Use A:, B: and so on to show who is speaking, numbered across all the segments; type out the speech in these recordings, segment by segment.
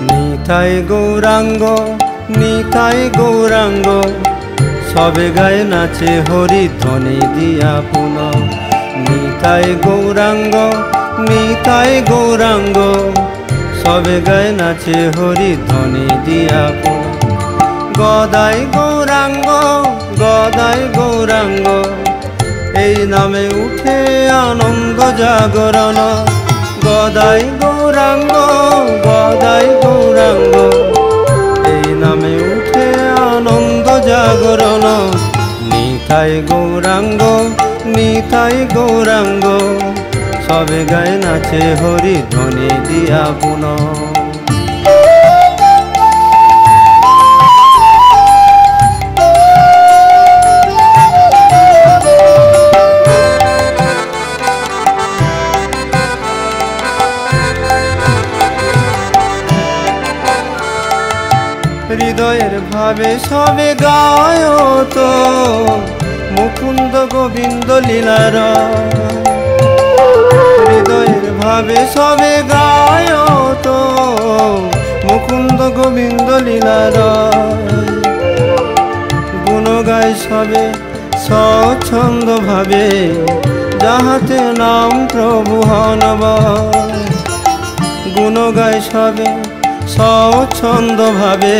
A: নিতাই গৌরাঙ্গ নিতাই গৌরাঙ্গ সবে গায়ে নাচে হরি ধ্বনি দিয়া পুন। নিতাই গৌরাঙ্গ নিতাই গৌরাঙ্গ সবে গায়ে নাচে হরি ধ্বনি দিয়া পুন। গদাই গৌরাঙ্গ গদাই গৌরাঙ্গ এই নামে উঠে আনন্দ জাগরণ। গদাই গৌরাঙ্গ গদাই গৌরাঙ্গ এই নামে উঠে আনন্দ জাগরণ। নিতাই গৌরাঙ্গ নিতাই গৌরাঙ্গ সবে গায়ে নাচে হরি ধ্বনি দিয়া পুন। হৃদয়ের ভাবে সবে গায় তো মুকুন্দ গোবিন্দ লীলার। হৃদয়ের ভাবে সবে গায় তো মুকুন্দ গোবিন্দ লীলার। গুণ গায় সবে স্বচ্ছন্দ ভাবে যাহাতে নাম প্রভু হনব। গুণ গায় সবে স্বচ্ছন্দ ভাবে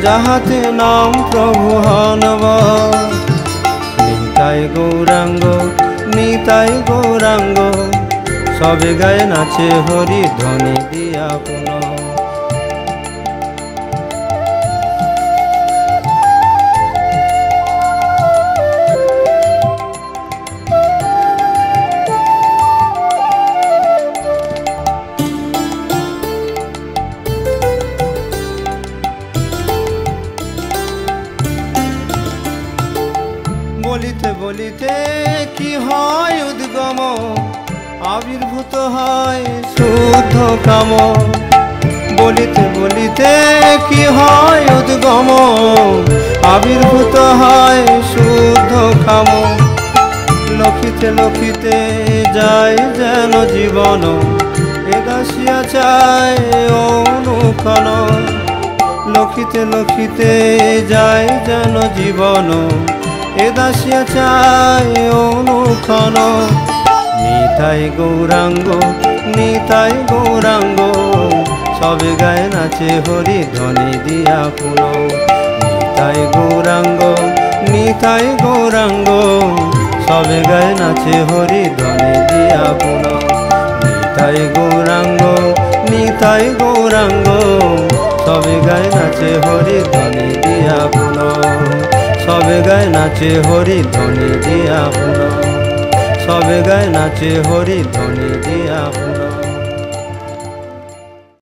A: যাহাতে নাম প্রভু হনব। নিতাই গৌরাঙ্গ নিতাই গৌরাঙ্গ সবে গায়ে নাচে হরি ধ্বনি দিয়া পুন। বলিতে বলিতে কি হয় উদ্গম আবির্ভূত হয় শুদ্ধ কাম। বলিতে বলিতে কি হয় উদ্গম আবির্ভূত হয় শুদ্ধ কাম। লখিতে লখিতে যায় যেন জীবন এদাসিয়া চায় অনুক্ষণ। লখিতে লখিতে যায় যেন জীবন এদাসিয়া চায় অনুক্ষণ। নিতাই গৌরাঙ্গ নিতাই গৌরাঙ্গ সবে গায়ে নাচে হরি ধ্বনি দিয়া পুন। নিতাই গৌরাঙ্গ নিতাই গৌরাঙ্গ সবে গায়ে নাচে হরি ধ্বনি দিয়া পুন। নিতাই গৌরাঙ্গ নিতাই গৌরাঙ্গ সবে গায়ে নাচে হরি ধ্বনি দিয়া পুন। সবে গায়ে নাচে হরি ধ্বনি দিয়া পুন। সবে গায়ে নাচে হরি ধ্বনি দিয়া পুন।